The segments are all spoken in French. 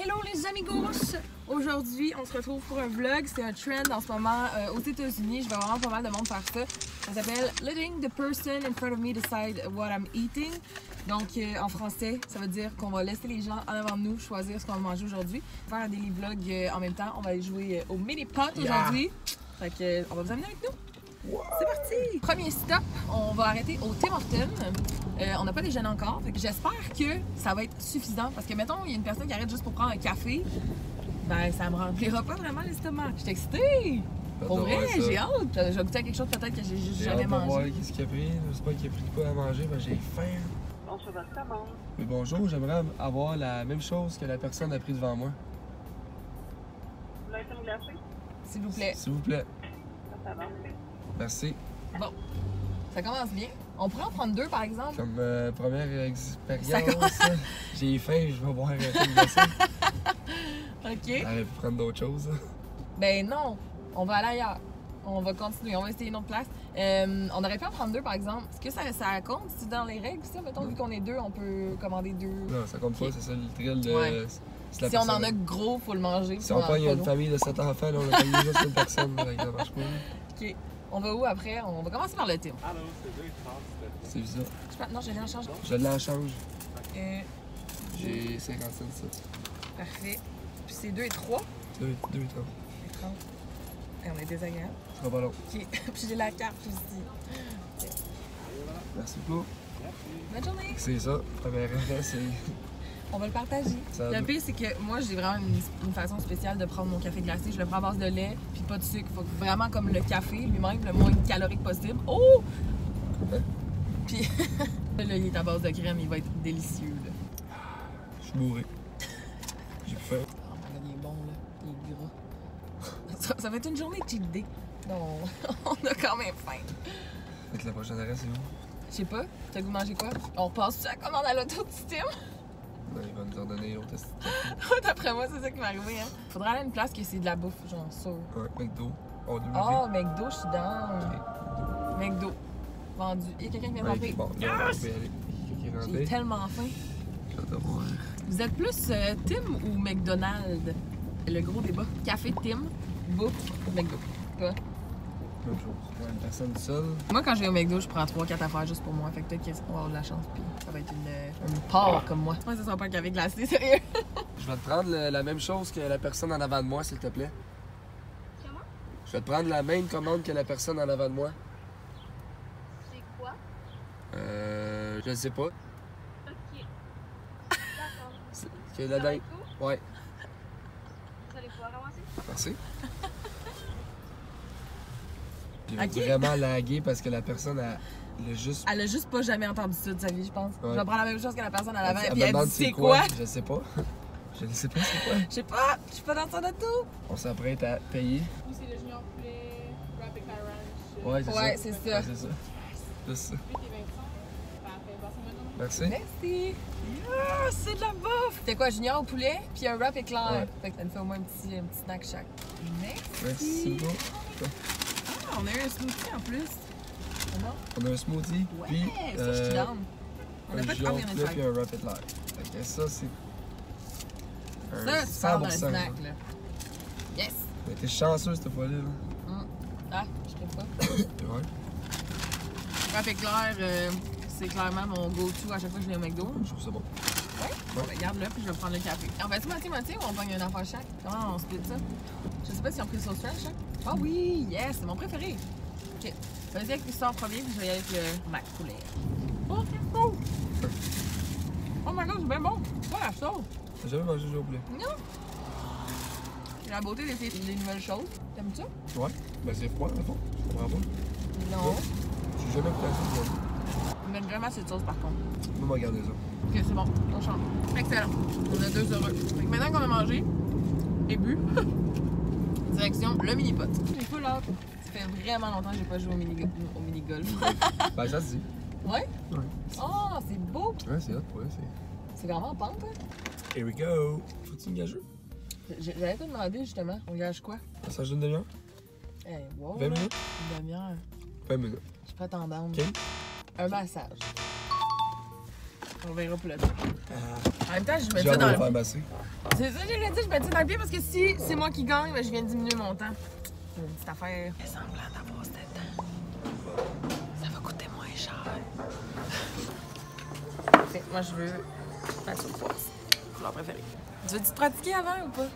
Hello les amigos! Aujourd'hui, on se retrouve pour un vlog. C'est un trend en ce moment aux États-Unis. Je vois vraiment pas mal de monde faire ça. Ça s'appelle Letting the person in front of me decide what I'm eating. Donc, en français, ça veut dire qu'on va laisser les gens en avant de nous choisir ce qu'on va manger aujourd'hui. On va faire un daily vlog en même temps. On va aller jouer au mini pot aujourd'hui. Fait que, on va vous amener avec nous. C'est parti! Premier stop, on va arrêter au Tim Hortons. On n'a pas déjeuné encore, fait que j'espère que ça va être suffisant. Parce que, mettons, il y a une personne qui arrête juste pour prendre un café, ben ça me remplira pas vraiment l'estomac. Je suis excitée! Pour vrai, j'ai hâte! Je vais goûter à quelque chose peut-être que j'ai juste jamais mangé. Voir qu'est-ce qu'il a pris. J'espère qu'il a pris de quoi à manger, ben j'ai faim. Bonjour, votre commande. Mais bonjour, j'aimerais avoir la même chose que la personne a pris devant moi. Vous voulez un glacé? S'il vous plaît. S'il vous plaît. Ça va. Merci. Bon, ça commence bien. On pourrait en prendre deux, par exemple. Comme première expérience, Ça commence- j'ai faim, je vais boire un peu de glacé. OK. J'aurais pu prendre d'autres choses. Ben non, on va aller ailleurs. On va continuer, on va essayer une autre place. On aurait pu en prendre deux, par exemple. Est-ce que ça compte? C'est dans les règles, ça? Mettons, vu qu'on est deux, on peut commander deux. Non, ça compte pas, c'est ça le thrill de... Ouais. la Si on en personne- a gros, faut le manger. Si on pogne une famille de 7 enfants, là, on a payé juste une personne, là, ça marche pas. OK. On va où après? On va commencer par le thé. Allô, c'est 2,30, C'est ça. Non, je l'ai en charge. Je l'en change. Euh, J'ai 50 cents de ça. Parfait. Puis c'est 2 et 3. 2 et 30. Et 30. Et on est désagréable. Ça va pas long. OK. Puis j'ai la carte aussi. Merci beaucoup. Bonne journée. C'est ça. Premier arrêt, c'est... On va le partager. Ça Le va. pire, c'est que moi, j'ai vraiment une façon spéciale de prendre mon café glacé. Je le prends à base de lait, puis pas de sucre. Faut que vraiment comme le café lui-même, le moins calorique possible. Oh! Hein? Puis là, il est à base de crème, il va être délicieux. Là. Je suis bourré. J'ai faim. Oh my god, il est bon, là. Il est gras. Ça va être une journée de cheat day. Non, on a quand même faim. Fait que la prochaine arrêt, c'est où? Je sais pas, t'as goût de manger quoi? On passe-tu à commande à l'auto du Tim? Non, il va nous en donner l'autre. D'après moi, c'est ça qui m'est arrivé, hein. Faudrait aller à une place que c'est de la bouffe, genre sûr. Ouais, McDo. Oh, deux Oh, McDo, je suis dans. Ok. McDo. Vendu. Il y a quelqu'un qui vient de Ouais, rentrer. bon, là, on peut y aller. Quelqu'un qui est J'ai rentré. tellement faim. J'ai hâte de voir. Vous êtes plus Tim ou McDonald's? Le gros débat. Café Tim, bouffe McDo. Quoi? Même chose. Pour une personne seule. Moi, quand je vais au McDo, je prends 3-4 affaires juste pour moi. Fait que peut-être qu'on va avoir de la chance, puis ça va être une part comme moi. Moi, ça sera pas un café glacé, sérieux. Je vais te prendre la même chose que la personne en avant de moi, s'il te plaît. Comment? Je vais te prendre la même commande que la personne en avant de moi. C'est quoi? Je ne sais pas. Ok. D'accord. C'est que Ça la va dingue. être tout? Ouais. Vous allez pouvoir ramasser? Merci. J'ai Ok. vraiment lagué parce que la personne a juste. Elle a juste pas jamais entendu ça de sa vie, je pense. Ouais. Je vais prendre la même chose que la personne à l'avant, Elle puis me elle demande dit c'est quoi? Je sais pas. Je ne sais pas c'est quoi. Je sais pas, je suis pas dans son auto. On s'apprête à payer. Nous, c'est le junior poulet, rapid car ranch. Ouais, c'est ça. Ouais, c'est ça. Ouais, c'est ça. C'est ça. 8 et 25. Parfait. Passez maintenant. Merci. Merci. Ah, c'est de la bouffe. C'était quoi, junior au poulet, puis un wrap éclair. Ouais. Fait que ça nous fait au moins un petit snack chaque. Merci. Merci beaucoup. Ah, on a eu un smoothie en plus. Comment? On a un smoothie. Ouais, Puis, ça, je suis down. On a un pas de jus au combien de poulet sacs? puis un rapid light. Fait que ça, c'est. Ça, tu parles d'un 100%, snack, ça. là. Yes. Mais t'es chanceux cette fois-là. Là. Ah, je sais pas. Ouais. Wrap éclair, c'est clairement mon go-to à chaque fois que je viens au McDo. Je trouve ça bon. Ouais? Bon, ben, garde-le, puis je vais prendre le café. On fait-tu moitié-moitié ou on pogne une affaire chaque? Comment on split ça? Je sais pas si on pris sauce ranch, hein? Ah oui! Yes! C'est mon préféré! OK. Vas-y avec ça en premier, puis je vais y aller avec le mac poulet. Oh, c'est beau! Oh my god, c'est bien bon! C'est pas la sauce! T'as jamais mangé de jus au poulet? Non! C'est la beauté des nouvelles choses. T'aimes ça? Ouais. Ben c'est froid, dans le fond. Je comprends pas. Non. J'ai jamais goûté à ça. Il met vraiment cette sauce par contre. On va regarder ça. Ok, c'est bon, on change. Excellent. On a 2 heureux. Fait que maintenant qu'on a mangé et bu, direction le mini-pot. J'ai full hâte. Ça fait vraiment longtemps que j'ai pas joué au mini-golf. Ben ça se dit. Ouais? Ouais. Oh, c'est beau! Ouais, c'est hot, ouais, C'est vraiment en pente, hein? c'est. Here we go! Faut-tu une gageur? J'allais te demander justement, on gage quoi? Passage d'une demi-heure? Hey, wow! 20 là. minutes? Une demi-heure. 20 minutes. Je suis pas tendance. OK. Un massage. On verra pour le temps. En même temps, je me J'ai dis hâte de dans le le faire masser. C'est ça, j'ai dit, je me dis dans le pied parce que si c'est moi qui gagne, ben, je viens de diminuer mon temps. C'est une petite affaire. Il semblant d'avoir ce temps. Ça va coûter moins cher. Fait, moi, je veux la surface. Couleur préférée. Tu veux-tu te pratiquer avant ou pas?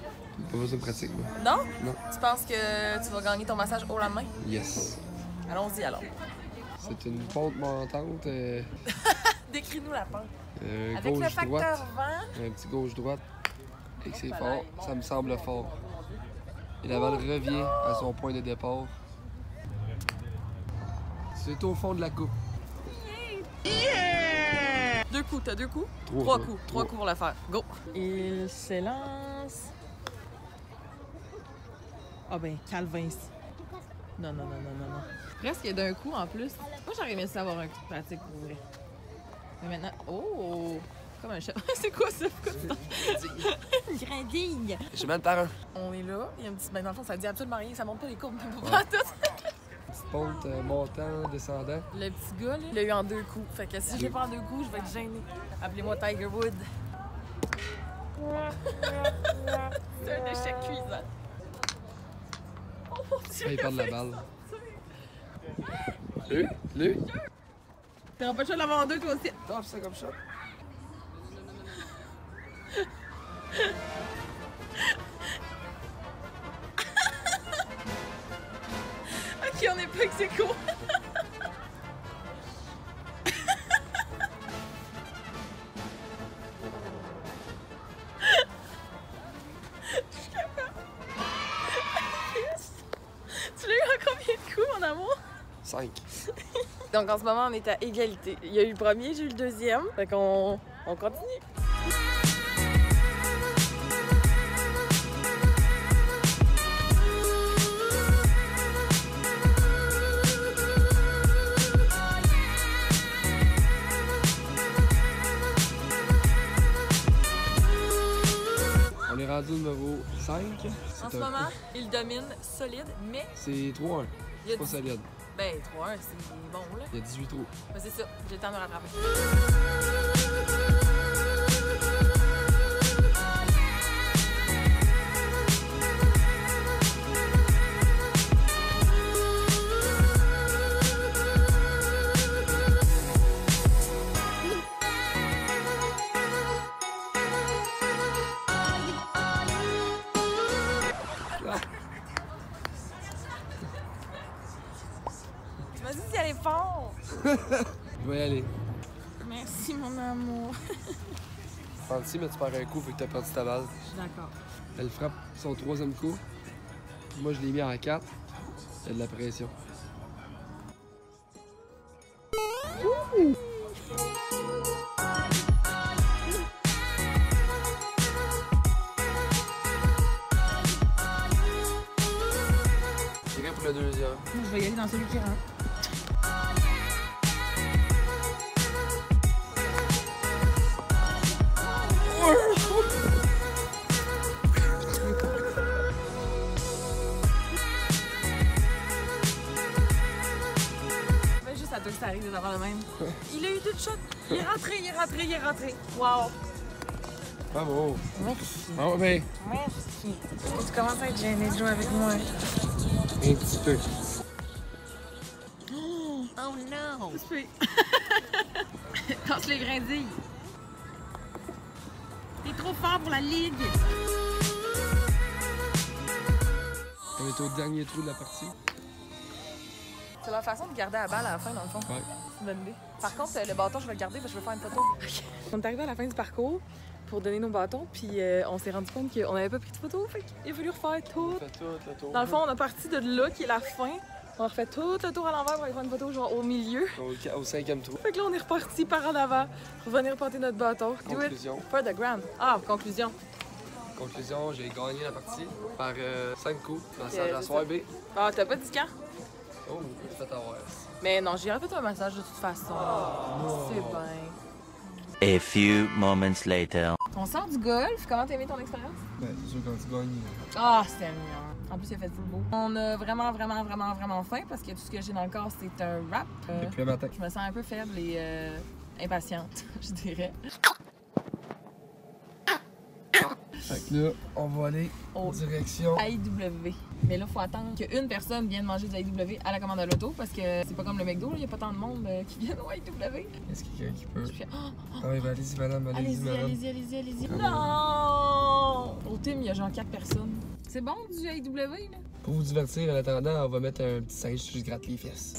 Pas besoin de pratique, moi. Non? Non. Tu penses que tu vas gagner ton massage haut la main? Yes. Allons-y alors. C'est une pente montante. Décris-nous la pente. Avec le Gauche-droite. facteur vent. Un petit gauche-droite. Et que c'est fort. Ça me semble fort. Et la balle revient à son point de départ. C'est au fond de la coupe. Deux coups, t'as deux coups? Trois coups. Trois coups pour la faire. Go! Il s'élance. Ah ben, Calvin. Non. Presque d'un coup en plus. Moi, j'aurais aimé ça avoir un coup de pratique pour vrai. Mais maintenant. Oh! Comme un chat. C'est quoi ça? Une grindille! Je mets par un. On est là. Il y a un petit. Ben, dans le fond, ça dit absolument rien. Ça monte pas les courbes, même pas tout. Petite pente montant, descendant. Le petit gars, là, il l'a eu en deux coups. Fait que si je l'ai pas en deux coups, je vais être gênée. Appelez-moi Tiger Wood. C'est un échec cuisant. Oh mon Dieu! Il perd la balle. Lui? T'auras pas le choix de l'avoir en deux, toi aussi. Tape ça comme ça. Ok, on est pas ex aequo. Je suis capable. Yes. Tu l'as eu en combien de coups, mon amour? 5. Donc en ce moment, on est à égalité. Il y a eu le premier, j'ai eu le deuxième. Fait qu'on continue. On est rendu au numéro 5. En ce moment, il domine solide, mais C'est 3-1. il y a Pas solide. Ben, 3-1, c'est bon, là. Il y a 18 trous. Ben, c'est ça, j'ai le temps de me rattraper. Tu m'as dit d'y aller fort! Je vais y aller. Merci, mon amour. Fancy, mais tu perds un coup, fait que t'as perdu ta balle. Je suis d'accord. Elle frappe son 3e coup. Moi, je l'ai mis en 4. Il y a de la pression. C'est bien pour le deuxième. Je vais y aller dans celui qui rentre. Juste à toi que ça arrive d'avoir le même. Il a eu deux shots. Il est rentré. Wow. Bravo. Merci. Ah ouais, Merci. Tu commences à être gêné de jouer avec moi. un petit peu. Oh non! Tasse les grindilles. T'es trop fort pour la ligue. On est au dernier trou de la partie. C'est leur façon de garder la balle à la fin, dans le fond. Ouais. C'est une bonne idée. Par contre, le bâton, je vais le garder parce que je veux faire une photo. On est arrivé à la fin du parcours pour donner nos bâtons, puis on s'est rendu compte qu'on n'avait pas pris de photo. Fait qu'il a fallu refaire tout. On fait tout le tour. Dans le fond, on a parti de là, qui est la fin. On a refait tout le tour à l'envers pour aller faire une photo genre au milieu. Au 5e trou. Fait que là, on est reparti par en avant pour venir porter notre bâton. Do it Conclusion. for the gram. Ah, conclusion. Conclusion, j'ai gagné la partie par 5 coups. Massage c'est à soir B. Ah, t'as pas dit quand? Oh, je fait avoir. Mais non, j'ai refait un massage de toute façon. C'est bien. A few moments later. On sort du golf. Comment t'as aimé ton expérience? Ben, c'est sûr quand tu gagnes. Ah, c'était mignon. En plus, il a fait full beau. On a vraiment faim parce que tout ce que j'ai dans le corps, c'est un wrap. Depuis le matin. Je me sens un peu faible et impatiente, je dirais. Fait que là, on va aller en Au direction. AEW. Mais là, il faut attendre qu'une personne vienne manger du AEW à la commande de l'auto parce que c'est pas comme le McDo, il n'y a pas tant de monde qui vient au AEW. Est-ce qu'il y a quelqu'un qui peut? Je fais, oh, Ah oui, ben allez-y, madame, allez-y, allez-y, madame. allez-y, allez-y, allez-y. Non! Au team, il y a genre 4 personnes. C'est bon du AEW, là? Pour vous divertir, en attendant, on va mettre un petit singe qui se gratte les fesses.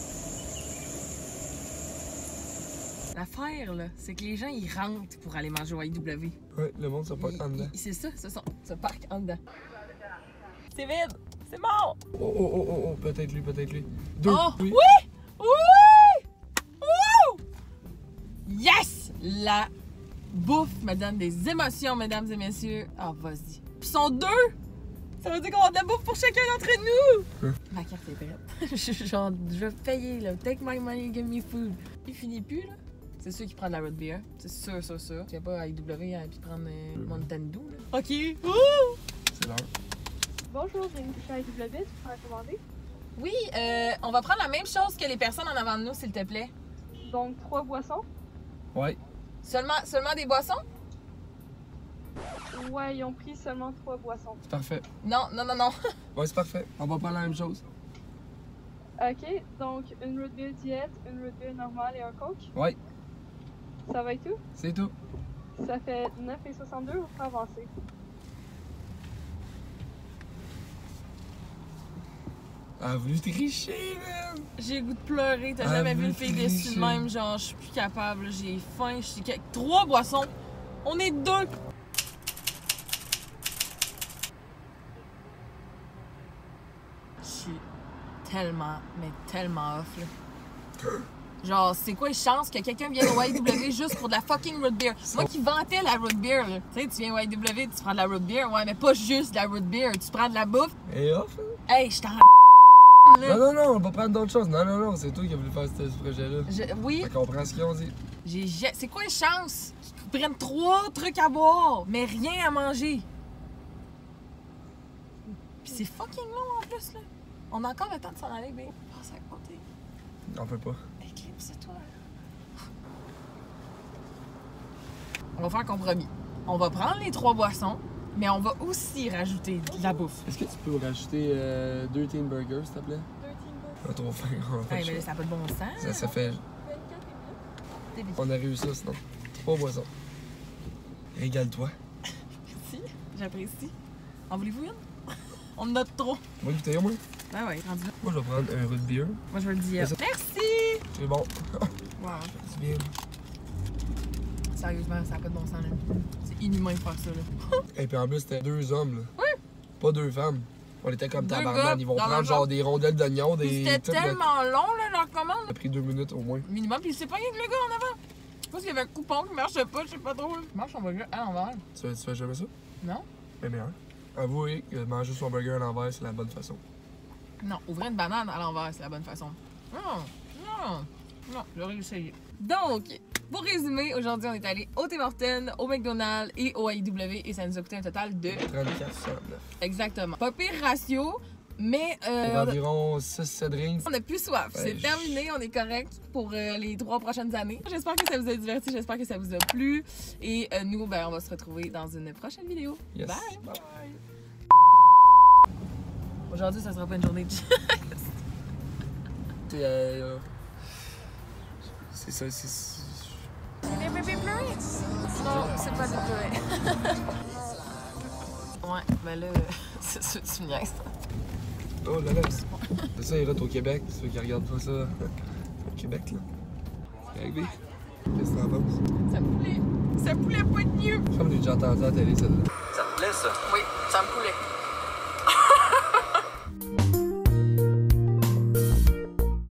L'affaire, là, c'est que les gens, ils rentrent pour aller manger au AEW. Ouais, le monde se parque en dedans. C'est ça, se parque en dedans. C'est vide! C'est mort! Oh, peut-être lui, peut-être lui. Deux, Oh! oui. Oui! Oui! Wouh! Yes! La bouffe me donne des émotions, mesdames et messieurs. Ah, vas-y. Puis ils sont 2! Ça veut dire qu'on a de la bouffe pour chacun d'entre nous! Ma carte est prête. Genre, je vais payer, là. Take my money, give me food. Il finit plus, là. C'est sûr qui prend de la root beer. C'est sûr, sûr, sûr. Tu viens pas à IW et puis prendre Mountain Dew, là. OK. Ouh! C'est l'heure. Bonjour, j'ai une couche à IW, tu peux en commander? Oui, on va prendre la même chose que les personnes en avant de nous, s'il te plaît. Donc, 3 boissons. Ouais. Seulement des boissons? Ouais, ils ont pris seulement 3 boissons. C'est parfait. Non. Ouais, c'est parfait. On va prendre la même chose. Ok, donc une root beer diète, une root beer normale et un coke. Ouais, Ça va être tout? c'est tout. Ça fait 9,62, vous pouvez avancer. Elle a voulu tricher, man! J'ai le goût de pleurer. T'as Ah, jamais vu vous une fille déçue trichez. de même. Genre, je suis plus capable. là. J'ai faim. Je suis... 3 boissons. On est 2. Je suis tellement, mais tellement off, là. Genre, c'est quoi les chances que quelqu'un vienne au AEW juste pour de la fucking root beer? Moi qui vantais la root beer, là. Tu sais, tu viens au AEW, tu prends de la root beer. Ouais, mais pas juste de la root beer. Tu prends de la bouffe. Et off, hein? Hey, je t'en là. Non, on va prendre d'autres choses. Non, c'est toi qui as voulu faire ce projet-là. Oui, Fait qu'on prend ce qu'ils ont dit. c'est quoi les chances qu'ils prennent 3 trucs à boire, mais rien à manger? Pis c'est fucking long en plus, là. On a encore le temps de s'en aller, mais passe à côté. On peut pas. Éclipse-toi. On va faire un compromis. On va prendre les 3 boissons, mais on va aussi rajouter de la bouffe. Est-ce que tu peux rajouter 2 teen burgers, s'il te plaît? 2 team Pas trop faim, on va faire Hey, mais chaud. ça n'a pas de bon sens. Ça fait. 24 et bien. On a réussi ça, sinon. 3 boissons. Régale-toi. Merci, j'apprécie. En voulez-vous une? On en a trop. Moi, goûter, moi. Ben ouais, rendu là. Moi, je vais prendre un root beer. Moi, je vais le dire. Ça- Merci! C'est bon. Wow. C'est bien. Sérieusement, ça n'a pas de bon sens, là. C'est inhumain de faire ça, là. Et puis en plus, c'était 2 hommes, là. Oui. Pas 2 femmes. On était comme 2 tabarnak. gars Ils vont dans prendre la genre chambre. des rondelles d'oignons, Puis des. c'était tout, là. tellement long, là, leur commande. Ça a pris 2 minutes au moins. Minimum, puis c'est pas rien que le gars en avant. Je pense qu'il y avait un coupon qui marchait pas, je sais pas trop. Mange son burger à l'envers. Tu fais jamais ça? Non? Mais meilleur. Avouez que manger son burger à l'envers, c'est la bonne façon. Non, ouvrir une banane à l'envers, c'est la bonne façon. Non, j'aurais essayé. Donc, pour résumer, aujourd'hui, on est allé au Tim Hortons, au McDonald's et au AEW et ça nous a coûté un total de... 34,69. Exactement. Pas pire ratio, mais... Pour environ 6-7 drinks. On n'a plus soif. Ouais, C'est terminé, on est correct pour les 3 prochaines années. J'espère que ça vous a diverti, j'espère que ça vous a plu. Et nous, ben, on va se retrouver dans une prochaine vidéo. Yes. Bye! Aujourd'hui, ça sera pas une journée de C'est ça, c'est. Les bébés pleurer? Non, c'est pas des pleurer. Ouais, ben là, c'est sûr que tu me niaises. Oh là là. C'est ça, il rate au Québec. Ceux qui regardent pas ça. Au Québec, là. C'est arrivé. Qu'est-ce que t'en penses? Ça poulet pas de mieux. Je crois que j'ai déjà entendu à la télé, celle-là. Ça te plaît, ça? Oui, ça me poulet.